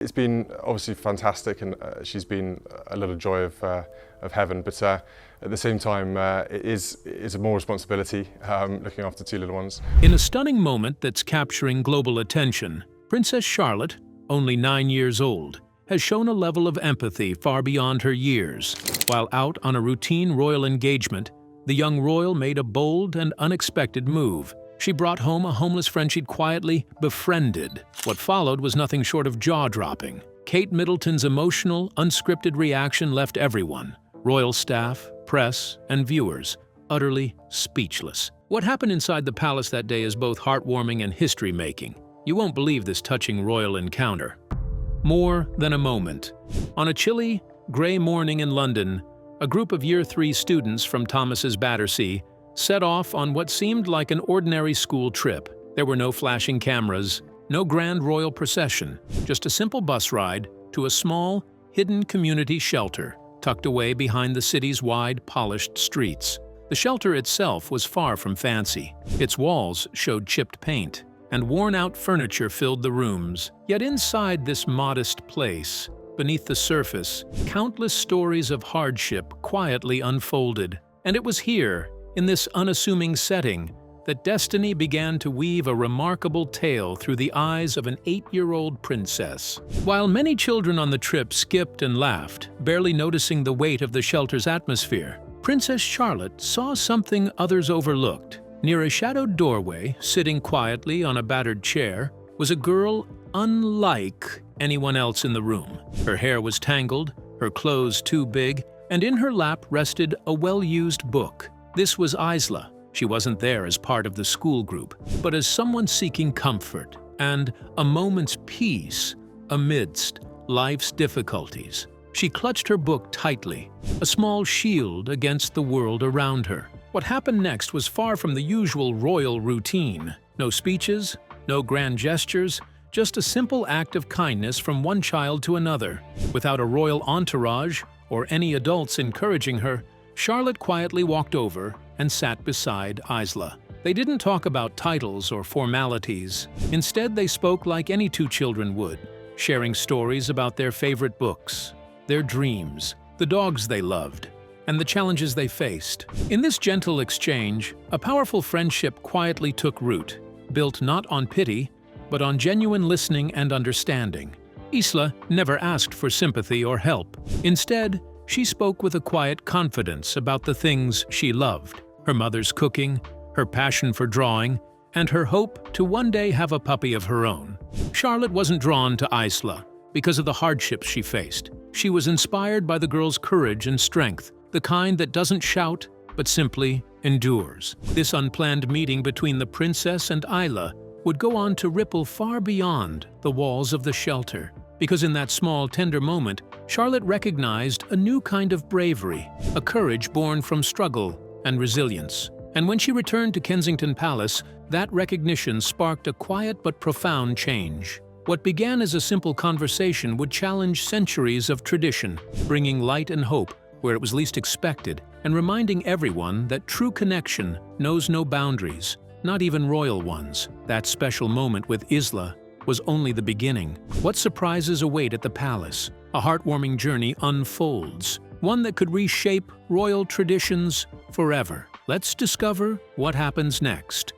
It's been obviously fantastic, and she's been a little joy of heaven, but at the same time it is more responsibility, looking after two little ones. In a stunning moment that's capturing global attention, Princess Charlotte, only 9 years old, has shown a level of empathy far beyond her years. While out on a routine royal engagement, the young royal made a bold and unexpected move. She brought home a homeless friend she'd quietly befriended. What followed was nothing short of jaw-dropping. Kate Middleton's emotional, unscripted reaction left everyone, royal staff, press, and viewers, utterly speechless. What happened inside the palace that day is both heartwarming and history-making. You won't believe this touching royal encounter. More than a moment. On a chilly, grey morning in London, a group of Year 3 students from Thomas's Battersea set off on what seemed like an ordinary school trip. There were no flashing cameras, no grand royal procession, just a simple bus ride to a small, hidden community shelter tucked away behind the city's wide, polished streets. The shelter itself was far from fancy. Its walls showed chipped paint, and worn-out furniture filled the rooms. Yet inside this modest place, beneath the surface, countless stories of hardship quietly unfolded. And it was here, in this unassuming setting, that destiny began to weave a remarkable tale through the eyes of an 8-year-old princess. While many children on the trip skipped and laughed, barely noticing the weight of the shelter's atmosphere, Princess Charlotte saw something others overlooked. Near a shadowed doorway, sitting quietly on a battered chair, was a girl unlike anyone else in the room. Her hair was tangled, her clothes too big, and in her lap rested a well-used book. This was Isla. She wasn't there as part of the school group, but as someone seeking comfort and a moment's peace amidst life's difficulties. She clutched her book tightly, a small shield against the world around her. What happened next was far from the usual royal routine. No speeches, no grand gestures, just a simple act of kindness from one child to another. Without a royal entourage or any adults encouraging her, Charlotte quietly walked over and sat beside Isla. They didn't talk about titles or formalities. Instead, they spoke like any two children would, sharing stories about their favorite books, their dreams, the dogs they loved, and the challenges they faced. In this gentle exchange, a powerful friendship quietly took root, built not on pity, but on genuine listening and understanding. Isla never asked for sympathy or help. Instead, she spoke with a quiet confidence about the things she loved: her mother's cooking, her passion for drawing, and her hope to one day have a puppy of her own. Charlotte wasn't drawn to Isla because of the hardships she faced. She was inspired by the girl's courage and strength, the kind that doesn't shout, but simply endures. This unplanned meeting between the princess and Isla would go on to ripple far beyond the walls of the shelter, because in that small, tender moment, Charlotte recognized a new kind of bravery, a courage born from struggle and resilience. And when she returned to Kensington Palace, that recognition sparked a quiet but profound change. What began as a simple conversation would challenge centuries of tradition, bringing light and hope where it was least expected, and reminding everyone that true connection knows no boundaries, not even royal ones. That special moment with Isla was only the beginning. What surprises await at the palace? A heartwarming journey unfolds, one that could reshape royal traditions forever. Let's discover what happens next.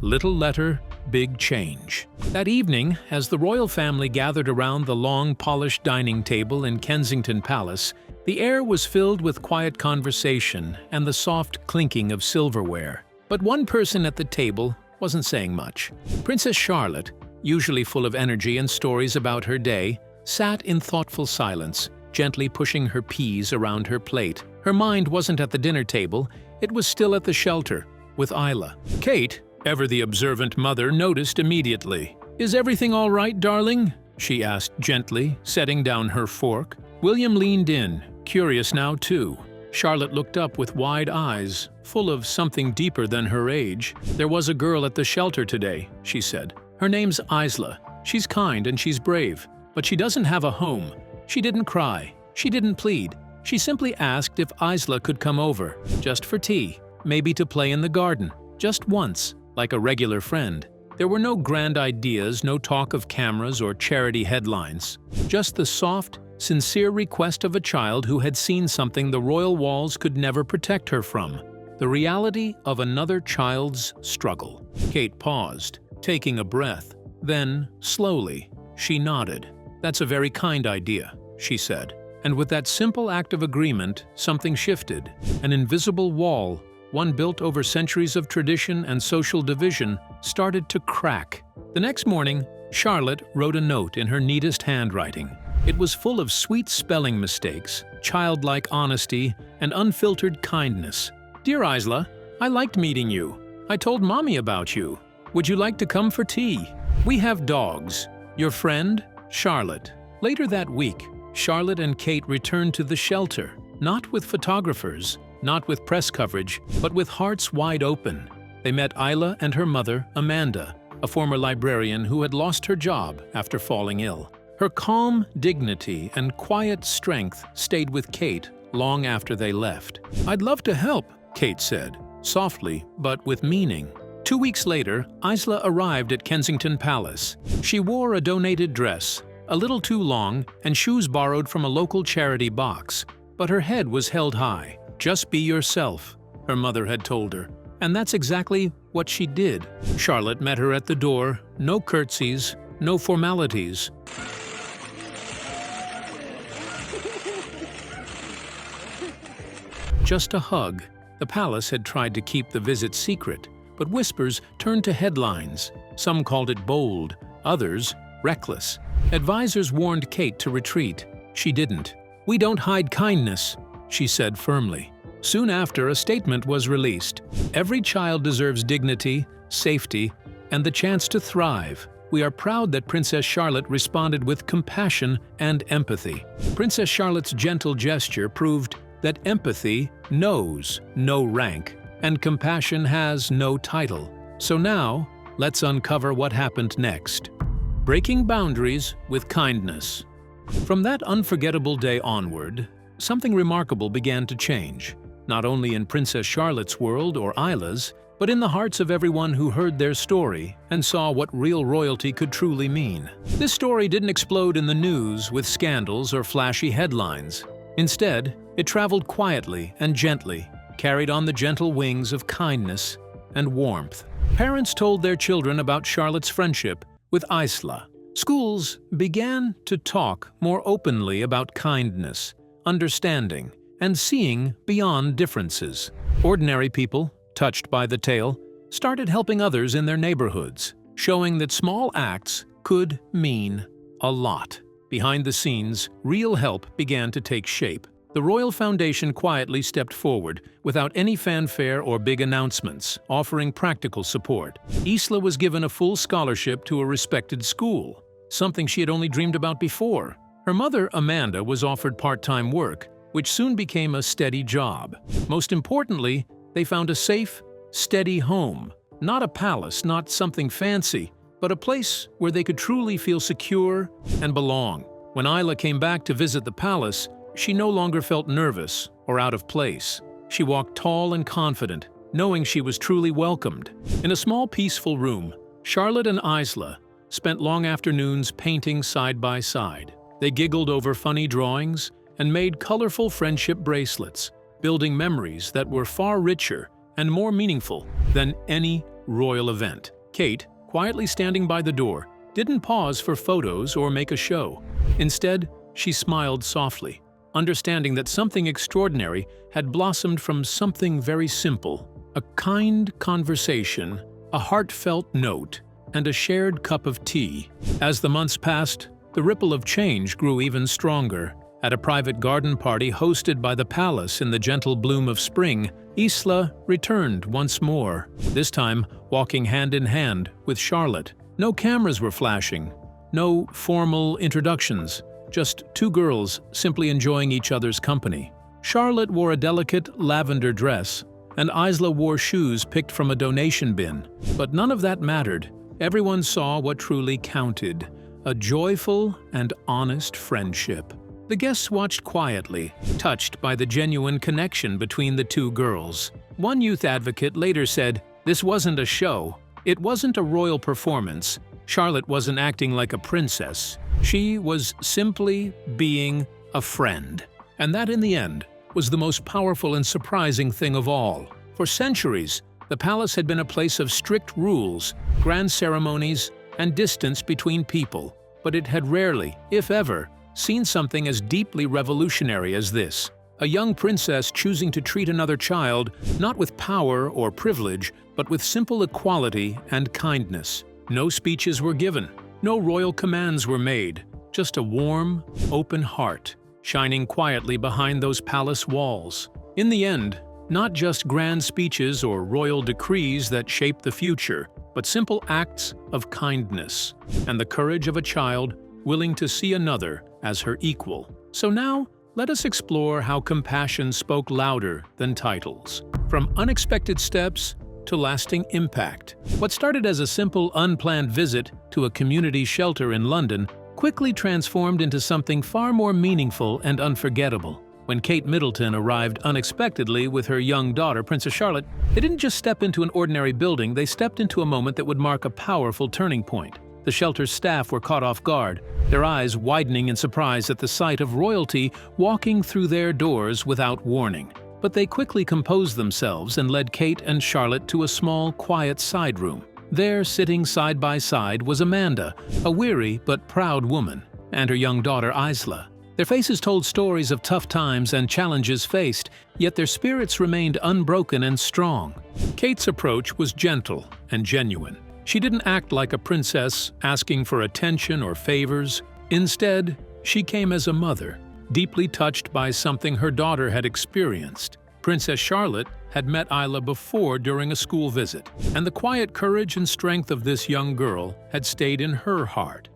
Little letter, big change. That evening, as the royal family gathered around the long, polished dining table in Kensington Palace, the air was filled with quiet conversation and the soft clinking of silverware. But one person at the table wasn't saying much. Princess Charlotte, usually full of energy and stories about her day, sat in thoughtful silence, gently pushing her peas around her plate. Her mind wasn't at the dinner table, it was still at the shelter, with Isla. Kate, ever the observant mother, noticed immediately. "Is everything all right, darling?" she asked gently, setting down her fork. William leaned in, curious now too. Charlotte looked up with wide eyes, full of something deeper than her age. "There was a girl at the shelter today," she said. "Her name's Isla. She's kind and she's brave, but she doesn't have a home. She didn't cry. She didn't plead. She simply asked if Isla could come over, just for tea, maybe to play in the garden, just once, like a regular friend. There were no grand ideas, no talk of cameras or charity headlines. Just the soft, sincere request of a child who had seen something the royal walls could never protect her from. The reality of another child's struggle. Kate paused, taking a breath. Then, slowly, she nodded. "That's a very kind idea," she said. And with that simple act of agreement, something shifted. An invisible wall, one built over centuries of tradition and social division, started to crack. The next morning, Charlotte wrote a note in her neatest handwriting. It was full of sweet spelling mistakes, childlike honesty, and unfiltered kindness. "Dear Isla, I liked meeting you. I told Mommy about you. Would you like to come for tea? We have dogs. Your friend, Charlotte." Later that week, Charlotte and Kate returned to the shelter, not with photographers, not with press coverage, but with hearts wide open. They met Isla and her mother, Amanda, a former librarian who had lost her job after falling ill. Her calm dignity and quiet strength stayed with Kate long after they left. "I'd love to help," Kate said, softly but with meaning. 2 weeks later, Isla arrived at Kensington Palace. She wore a donated dress, a little too long, and shoes borrowed from a local charity box. But her head was held high. "Just be yourself," her mother had told her. And that's exactly what she did. Charlotte met her at the door, no curtsies, no formalities. Just a hug. The palace had tried to keep the visit secret, but whispers turned to headlines. Some called it bold, others reckless. Advisors warned Kate to retreat. She didn't. "We don't hide kindness," she said firmly. Soon after, a statement was released. "Every child deserves dignity, safety, and the chance to thrive. We are proud that Princess Charlotte responded with compassion and empathy." Princess Charlotte's gentle gesture proved that empathy knows no rank, and compassion has no title. So now, let's uncover what happened next. Breaking boundaries with kindness. From that unforgettable day onward, something remarkable began to change, not only in Princess Charlotte's world or Isla's, but in the hearts of everyone who heard their story and saw what real royalty could truly mean. This story didn't explode in the news with scandals or flashy headlines. Instead, it traveled quietly and gently, carried on the gentle wings of kindness and warmth. Parents told their children about Charlotte's friendship with Isla. Schools began to talk more openly about kindness, understanding, and seeing beyond differences. Ordinary people, touched by the tale, started helping others in their neighborhoods, showing that small acts could mean a lot. Behind the scenes, real help began to take shape. The Royal Foundation quietly stepped forward, without any fanfare or big announcements, offering practical support. Isla was given a full scholarship to a respected school, something she had only dreamed about before. Her mother, Amanda, was offered part-time work, which soon became a steady job. Most importantly, they found a safe, steady home. Not a palace, not something fancy, but a place where they could truly feel secure and belong. When Isla came back to visit the palace, she no longer felt nervous or out of place. She walked tall and confident, knowing she was truly welcomed. In a small, peaceful room, Charlotte and Isla spent long afternoons painting side by side. They giggled over funny drawings and made colorful friendship bracelets, building memories that were far richer and more meaningful than any royal event. Kate, quietly standing by the door, didn't pause for photos or make a show. Instead, she smiled softly, understanding that something extraordinary had blossomed from something very simple: a kind conversation, a heartfelt note, and a shared cup of tea. As the months passed, the ripple of change grew even stronger. At a private garden party hosted by the palace in the gentle bloom of spring, Isla returned once more, this time walking hand in hand with Charlotte. No cameras were flashing, no formal introductions, just two girls simply enjoying each other's company. Charlotte wore a delicate lavender dress, and Isla wore shoes picked from a donation bin. But none of that mattered. Everyone saw what truly counted: a joyful and honest friendship. The guests watched quietly, touched by the genuine connection between the two girls. One youth advocate later said, "This wasn't a show. It wasn't a royal performance. Charlotte wasn't acting like a princess. She was simply being a friend. And that, in the end, was the most powerful and surprising thing of all. For centuries, the palace had been a place of strict rules, grand ceremonies, and distance between people. But it had rarely, if ever, seen something as deeply revolutionary as this. A young princess choosing to treat another child not with power or privilege, but with simple equality and kindness. No speeches were given, no royal commands were made, just a warm, open heart, shining quietly behind those palace walls. In the end, not just grand speeches or royal decrees that shaped the future, but simple acts of kindness and the courage of a child willing to see another as her equal. So now, let us explore how compassion spoke louder than titles. From unexpected steps to lasting impact. What started as a simple, unplanned visit to a community shelter in London quickly transformed into something far more meaningful and unforgettable. When Kate Middleton arrived unexpectedly with her young daughter, Princess Charlotte, they didn't just step into an ordinary building, they stepped into a moment that would mark a powerful turning point. The shelter's staff were caught off guard, their eyes widening in surprise at the sight of royalty walking through their doors without warning. But they quickly composed themselves and led Kate and Charlotte to a small, quiet side room. There, sitting side by side, was Amanda, a weary but proud woman, and her young daughter Isla. Their faces told stories of tough times and challenges faced, yet their spirits remained unbroken and strong. Kate's approach was gentle and genuine. She didn't act like a princess, asking for attention or favors. Instead, she came as a mother, deeply touched by something her daughter had experienced. Princess Charlotte had met Isla before during a school visit, and the quiet courage and strength of this young girl had stayed in her heart.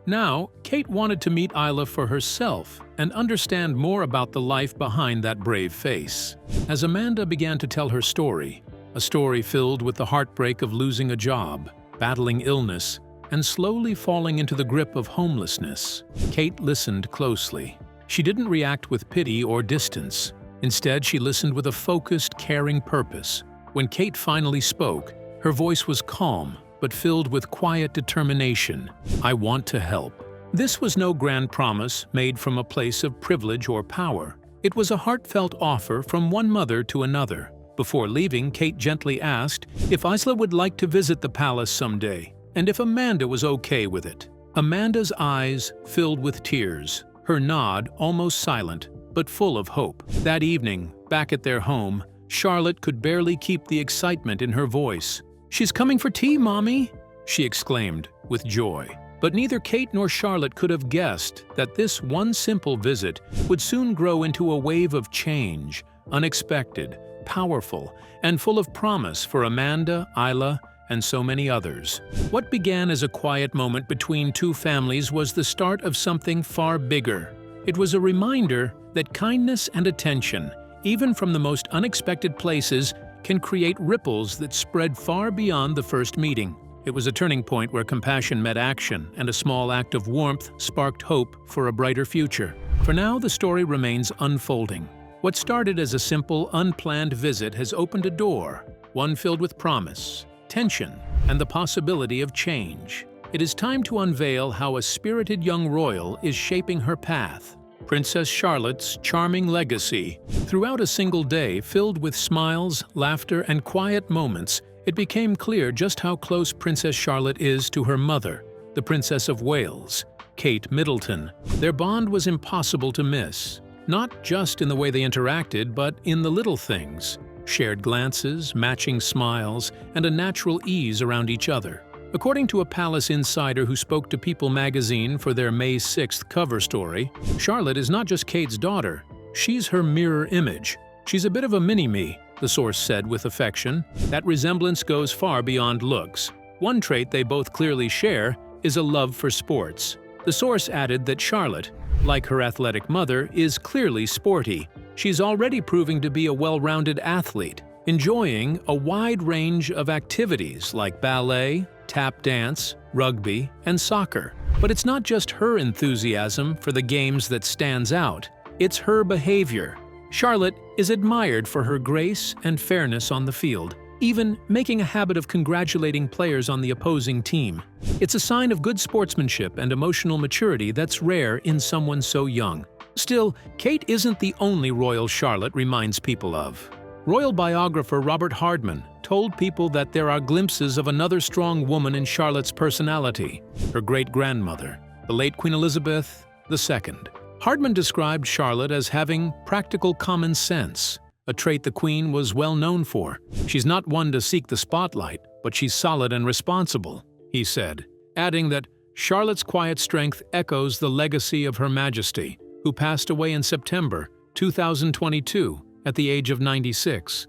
Now, Kate wanted to meet Isla for herself and understand more about the life behind that brave face. As Amanda began to tell her story, a story filled with the heartbreak of losing a job, battling illness, and slowly falling into the grip of homelessness, Kate listened closely. She didn't react with pity or distance. Instead, she listened with a focused, caring purpose. When Kate finally spoke, her voice was calm, but filled with quiet determination. "I want to help." This was no grand promise made from a place of privilege or power. It was a heartfelt offer from one mother to another. Before leaving, Kate gently asked if Isla would like to visit the palace someday, and if Amanda was okay with it. Amanda's eyes filled with tears, her nod almost silent, but full of hope. That evening, back at their home, Charlotte could barely keep the excitement in her voice. "She's coming for tea, Mommy!" she exclaimed with joy. But neither Kate nor Charlotte could have guessed that this one simple visit would soon grow into a wave of change, unexpected, powerful, and full of promise for Amanda, Isla, and so many others. What began as a quiet moment between two families was the start of something far bigger. It was a reminder that kindness and attention, even from the most unexpected places, can create ripples that spread far beyond the first meeting. It was a turning point where compassion met action, and a small act of warmth sparked hope for a brighter future. For now, the story remains unfolding. What started as a simple, unplanned visit has opened a door, one filled with promise, tension, and the possibility of change. It is time to unveil how a spirited young royal is shaping her path. Princess Charlotte's charming legacy. Throughout a single day filled with smiles, laughter, and quiet moments, it became clear just how close Princess Charlotte is to her mother, the Princess of Wales, Kate Middleton. Their bond was impossible to miss, not just in the way they interacted, but in the little things: shared glances, matching smiles, and a natural ease around each other. According to a palace insider who spoke to People magazine for their May 6th cover story, Charlotte is not just Kate's daughter, she's her mirror image. "She's a bit of a mini-me," the source said with affection. That resemblance goes far beyond looks. One trait they both clearly share is a love for sports. The source added that Charlotte, like her athletic mother, is clearly sporty. She's already proving to be a well-rounded athlete, enjoying a wide range of activities like ballet, tap dance, rugby, and soccer. But it's not just her enthusiasm for the games that stands out, it's her behavior. Charlotte is admired for her grace and fairness on the field, even making a habit of congratulating players on the opposing team. It's a sign of good sportsmanship and emotional maturity that's rare in someone so young. Still, Kate isn't the only royal Charlotte reminds people of. Royal biographer Robert Hardman told people that there are glimpses of another strong woman in Charlotte's personality, her great-grandmother, the late Queen Elizabeth II. Hardman described Charlotte as having practical common sense, a trait the Queen was well known for. She's not one to seek the spotlight, but she's solid and responsible, he said, adding that Charlotte's quiet strength echoes the legacy of Her Majesty, who passed away in September 2022 at the age of 96.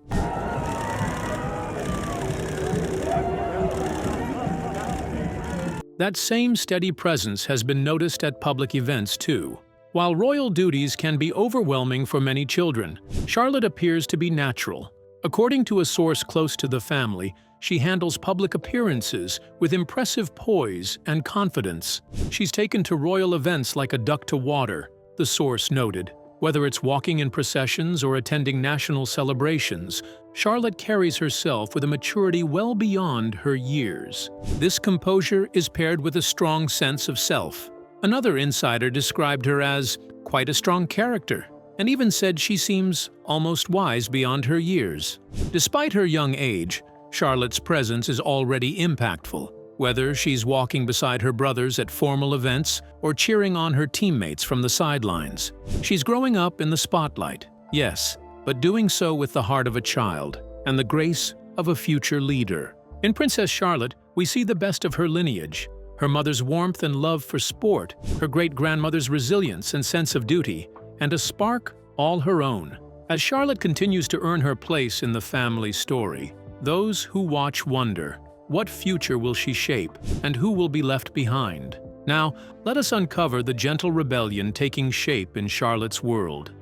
That same steady presence has been noticed at public events too. While royal duties can be overwhelming for many children, Charlotte appears to be natural. According to a source close to the family, she handles public appearances with impressive poise and confidence. She's taken to royal events like a duck to water, the source noted. Whether it's walking in processions or attending national celebrations, Charlotte carries herself with a maturity well beyond her years. This composure is paired with a strong sense of self. Another insider described her as quite a strong character, and even said she seems almost wise beyond her years. Despite her young age, Charlotte's presence is already impactful, whether she's walking beside her brothers at formal events or cheering on her teammates from the sidelines. She's growing up in the spotlight, yes, but doing so with the heart of a child and the grace of a future leader. In Princess Charlotte, we see the best of her lineage, her mother's warmth and love for sport, her great-grandmother's resilience and sense of duty, and a spark all her own. As Charlotte continues to earn her place in the family story, those who watch wonder, what future will she shape, and who will be left behind? Now, let us uncover the gentle rebellion taking shape in Charlotte's world.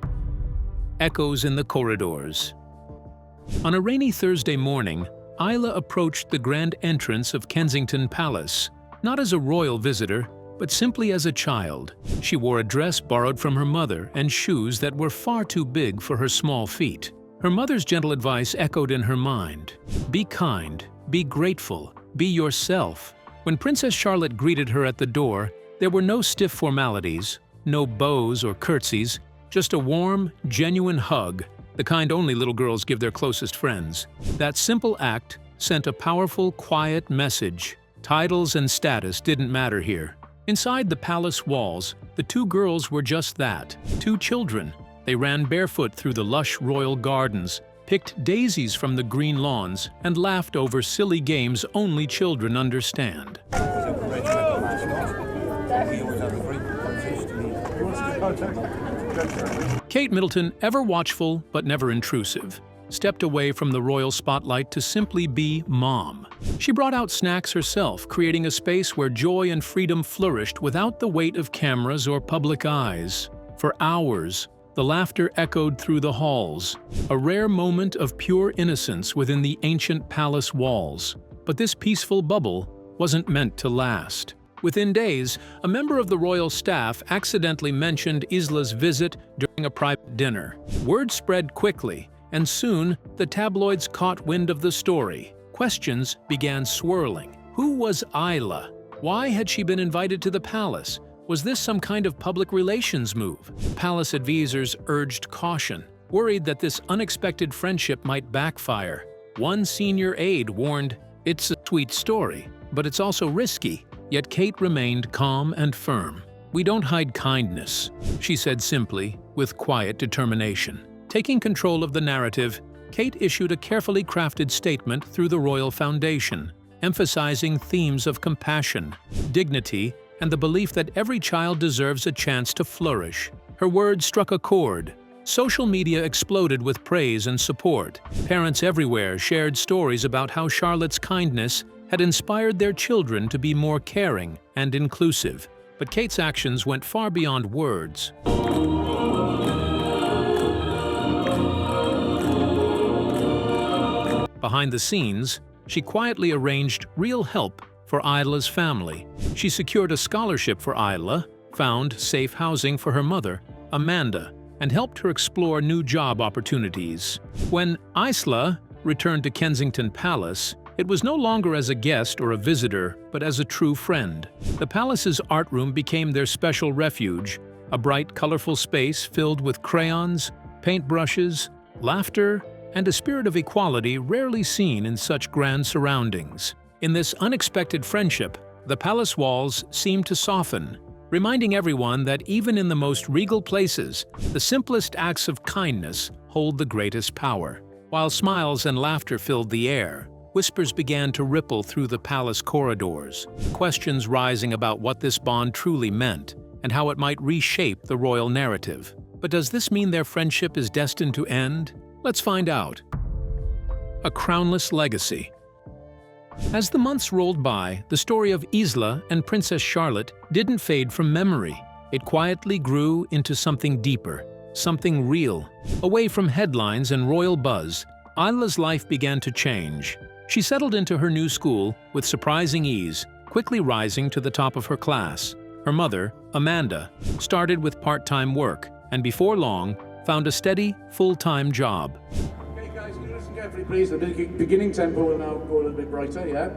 Echoes in the corridors. On a rainy Thursday morning, Isla approached the grand entrance of Kensington Palace, not as a royal visitor, but simply as a child. She wore a dress borrowed from her mother and shoes that were far too big for her small feet. Her mother's gentle advice echoed in her mind. Be kind, be grateful, be yourself. When Princess Charlotte greeted her at the door, there were no stiff formalities, no bows or curtsies, just a warm, genuine hug, the kind only little girls give their closest friends. That simple act sent a powerful, quiet message. Titles and status didn't matter here. Inside the palace walls, the two girls were just that, two children. They ran barefoot through the lush royal gardens, picked daisies from the green lawns, and laughed over silly games only children understand. Kate Middleton, ever watchful but never intrusive, stepped away from the royal spotlight to simply be mom. She brought out snacks herself, creating a space where joy and freedom flourished without the weight of cameras or public eyes. For hours, the laughter echoed through the halls, a rare moment of pure innocence within the ancient palace walls. But this peaceful bubble wasn't meant to last. Within days, a member of the royal staff accidentally mentioned Isla's visit during a private dinner. Word spread quickly, and soon the tabloids caught wind of the story. Questions began swirling. Who was Isla? Why had she been invited to the palace? Was this some kind of public relations move? Palace advisors urged caution, worried that this unexpected friendship might backfire. One senior aide warned, "It's a sweet story, but it's also risky." Yet Kate remained calm and firm. "We don't hide kindness," she said simply, with quiet determination. Taking control of the narrative, Kate issued a carefully crafted statement through the Royal Foundation, emphasizing themes of compassion, dignity, and the belief that every child deserves a chance to flourish. Her words struck a chord. Social media exploded with praise and support. Parents everywhere shared stories about how Charlotte's kindness had inspired their children to be more caring and inclusive. But Kate's actions went far beyond words. Behind the scenes, she quietly arranged real help for Isla's family. She secured a scholarship for Isla, found safe housing for her mother, Amanda, and helped her explore new job opportunities. When Isla returned to Kensington Palace, it was no longer as a guest or a visitor, but as a true friend. The palace's art room became their special refuge, a bright, colorful space filled with crayons, paintbrushes, laughter, and a spirit of equality rarely seen in such grand surroundings. In this unexpected friendship, the palace walls seemed to soften, reminding everyone that even in the most regal places, the simplest acts of kindness hold the greatest power. While smiles and laughter filled the air, whispers began to ripple through the palace corridors, questions rising about what this bond truly meant and how it might reshape the royal narrative. But does this mean their friendship is destined to end? Let's find out. A Crownless Legacy. As the months rolled by, the story of Isla and Princess Charlotte didn't fade from memory. It quietly grew into something deeper, something real. Away from headlines and royal buzz, Isla's life began to change. She settled into her new school with surprising ease, quickly rising to the top of her class. Her mother, Amanda, started with part-time work, and before long, found a steady, full-time job. Okay guys, can you listen carefully please? The beginning tempo will now go a little bit brighter, yeah?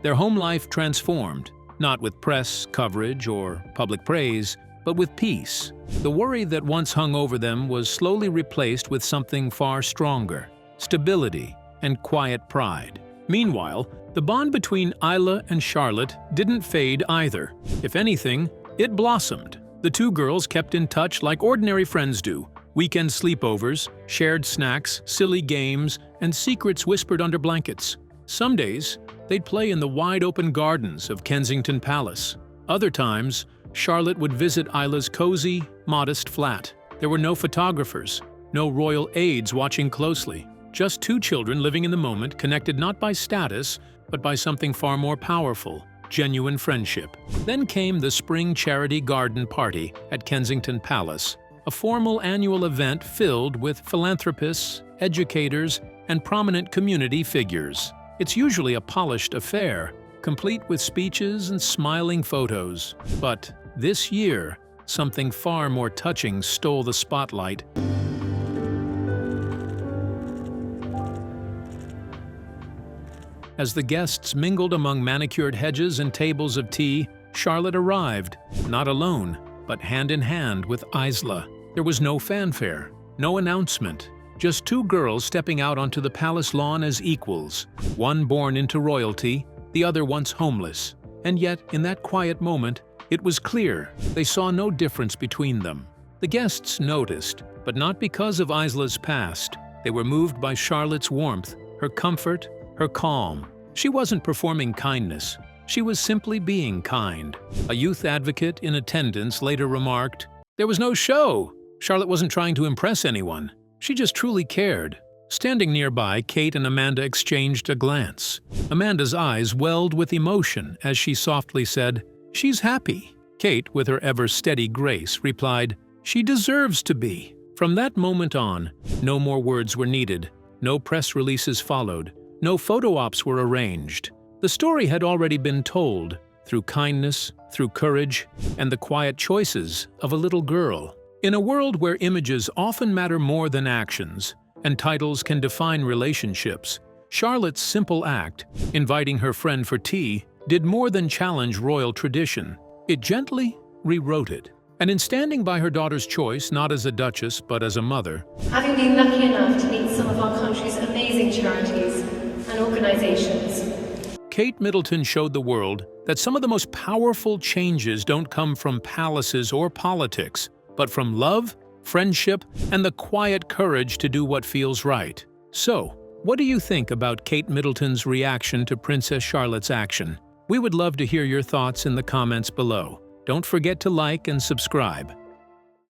Their home life transformed, not with press coverage or public praise, but with peace. The worry that once hung over them was slowly replaced with something far stronger: stability and quiet pride. Meanwhile, the bond between Isla and Charlotte didn't fade either. If anything, it blossomed. The two girls kept in touch like ordinary friends do. Weekend sleepovers, shared snacks, silly games, and secrets whispered under blankets. Some days, they'd play in the wide-open gardens of Kensington Palace. Other times, Charlotte would visit Isla's cozy, modest flat. There were no photographers, no royal aides watching closely. Just two children living in the moment, connected not by status, but by something far more powerful: genuine friendship. Then came the Spring Charity Garden Party at Kensington Palace, a formal annual event filled with philanthropists, educators, and prominent community figures. It's usually a polished affair, complete with speeches and smiling photos. But this year, something far more touching stole the spotlight. As the guests mingled among manicured hedges and tables of tea, Charlotte arrived, not alone, but hand in hand with Isla. There was no fanfare, no announcement, just two girls stepping out onto the palace lawn as equals, one born into royalty, the other once homeless. And yet, in that quiet moment, it was clear they saw no difference between them. The guests noticed, but not because of Isla's past. They were moved by Charlotte's warmth, her comfort, her calm. She wasn't performing kindness. She was simply being kind. A youth advocate in attendance later remarked, "There was no show. Charlotte wasn't trying to impress anyone. She just truly cared." Standing nearby, Kate and Amanda exchanged a glance. Amanda's eyes welled with emotion as she softly said, "She's happy." Kate, with her ever-steady grace, replied, "She deserves to be." From that moment on, no more words were needed. No press releases followed. No photo ops were arranged. The story had already been told, through kindness, through courage, and the quiet choices of a little girl. In a world where images often matter more than actions, and titles can define relationships, Charlotte's simple act, inviting her friend for tea, did more than challenge royal tradition. It gently rewrote it. And in standing by her daughter's choice, not as a duchess, but as a mother, having been lucky enough to meet some of our country's amazing charities and organizations, Kate Middleton showed the world that some of the most powerful changes don't come from palaces or politics, but from love, friendship, and the quiet courage to do what feels right. So, what do you think about Kate Middleton's reaction to Princess Charlotte's action? We would love to hear your thoughts in the comments below. Don't forget to like and subscribe.